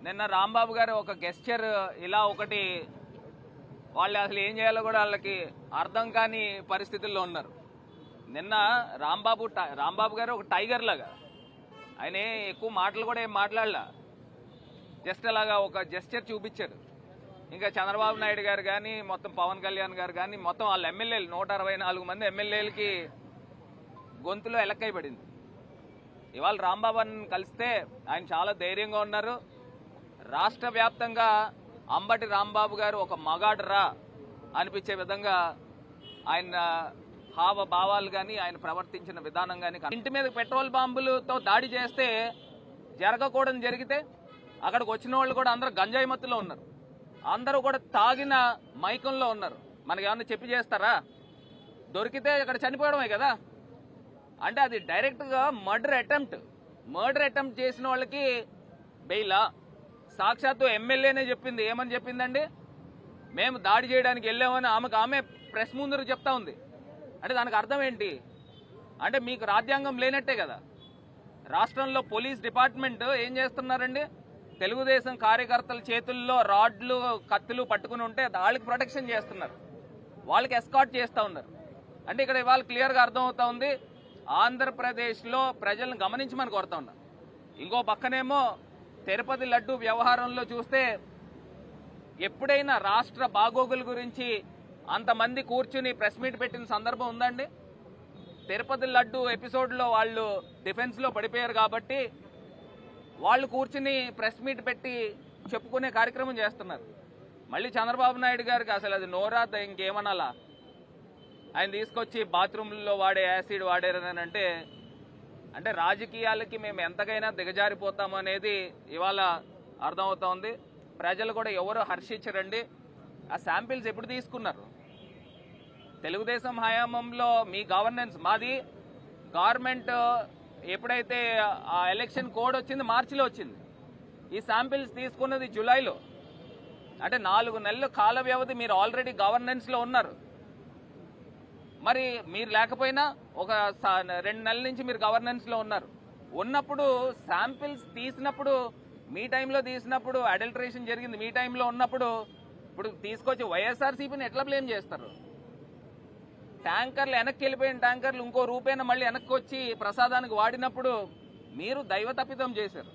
నిన్న రాంబాబు గారు ఒక గెస్చర్ ఇలా ఒకటి వాళ్ళు అసలు ఏం చేయాలో కూడా వాళ్ళకి అర్థం కాని పరిస్థితుల్లో ఉన్నారు. నిన్న రాంబాబు గారు ఒక టైగర్ లాగా ఆయన ఎక్కువ మాటలు కూడా ఏం మాట్లాడలా, జస్ట్ అలాగా ఒక జెస్చర్ చూపించారు. ఇంకా చంద్రబాబు నాయుడు గారు కానీ మొత్తం పవన్ కళ్యాణ్ గారు కానీ మొత్తం వాళ్ళ ఎమ్మెల్యేలు 164 మంది ఎమ్మెల్యేలకి గొంతులో ఎలక్కై పడింది. ఇవాళ రాంబాబుని కలిస్తే ఆయన చాలా ధైర్యంగా ఉన్నారు. రాష్ట్ర వ్యాప్తంగా అంబటి రాంబాబు గారు ఒక మగాడరా అనిపించే విధంగా ఆయన హావభావాలు కానీ ఆయన ప్రవర్తించిన విధానం కానీ, ఇంటి మీద పెట్రోల్ బాంబులతో దాడి చేస్తే జరగకూడని జరిగితే అక్కడికి వచ్చిన వాళ్ళు కూడా అందరూ గంజాయి మత్తులో ఉన్నారు, అందరూ కూడా తాగిన మైకంలో ఉన్నారు. మనకి ఏమన్నా చెప్పి చేస్తారా? దొరికితే అక్కడ చనిపోవడమే కదా. అంటే అది డైరెక్ట్గా మర్డర్ అటెంప్ట్ చేసిన వాళ్ళకి బెయిలా? సాక్షాత్తు ఎమ్మెల్యేనే చెప్పింది. ఏమని చెప్పిందండి? మేము దాడి చేయడానికి వెళ్ళామని ఆమె ప్రెస్ ముందర చెప్తా ఉంది. అంటే దానికి అర్థం ఏంటి? అంటే మీకు రాజ్యాంగం లేనట్టే కదా. రాష్ట్రంలో పోలీస్ డిపార్ట్మెంట్ ఏం చేస్తున్నారండి? తెలుగుదేశం కార్యకర్తల చేతుల్లో రాడ్లు కత్తులు పట్టుకుని ఉంటే వాళ్ళకి ప్రొటెక్షన్ చేస్తున్నారు, వాళ్ళకి ఎస్కాట్ చేస్తూ ఉన్నారు. అంటే ఇక్కడ ఇవాళ క్లియర్గా అర్థమవుతా ఉంది, ఆంధ్రప్రదేశ్లో ప్రజలను గమనించమని కోరుతా ఉన్నారు. ఇంకో పక్కనేమో తిరుపతి లడ్డు వ్యవహారంలో చూస్తే ఎప్పుడైనా రాష్ట్ర బాగోగుల గురించి అంతమంది కూర్చుని ప్రెస్ మీట్ పెట్టిన సందర్భం ఉందండి? తిరుపతి లడ్డు ఎపిసోడ్లో వాళ్ళు డిఫెన్స్లో పడిపోయారు కాబట్టి వాళ్ళు కూర్చుని ప్రెస్ మీట్ పెట్టి చెప్పుకునే కార్యక్రమం చేస్తున్నారు. మళ్ళీ చంద్రబాబు నాయుడు గారికి అసలు అది నోరా ఇంకేమనాలా? ఆయన తీసుకొచ్చి బాత్రూంలో వాడే యాసిడ్ వాడారని అంటే రాజకీయాలకి మేము ఎంతకైనా దిగజారిపోతాము అనేది ఇవాళ అర్థమవుతా ఉంది. ప్రజలు కూడా ఎవరు హర్షించరండి. ఆ శాంపిల్స్ ఎప్పుడు తీసుకున్నారు? తెలుగుదేశం హయాంలో మీ గవర్నెన్స్, మాది గవర్నమెంట్ ఎప్పుడైతే ఆ ఎలక్షన్ కోడ్ వచ్చింది మార్చిలో వచ్చింది. ఈ శాంపిల్స్ తీసుకున్నది జూలైలో. అంటే 4 నెలల కాల వ్యవధి మీరు ఆల్రెడీ గవర్నెన్స్లో ఉన్నారు. మరి మీరు లేకపోయినా ఒక 2 నెలల నుంచి మీరు గవర్నెన్స్లో ఉన్నారు. ఉన్నప్పుడు శాంపిల్స్ తీసినప్పుడు మీ టైంలో తీసినప్పుడు అడల్టరేషన్ జరిగింది మీ టైంలో ఉన్నప్పుడు, ఇప్పుడు తీసుకొచ్చి వైఎస్ఆర్సీపీని ఎట్లా బ్లేమ్ చేస్తారు? ట్యాంకర్లు వెనక్కి వెళ్ళిపోయిన ట్యాంకర్లు ఇంకో రూపేణ మళ్ళీ వెనక్కి వచ్చి ప్రసాదానికి వాడినప్పుడు మీరు దైవ తప్పిదం చేశారు.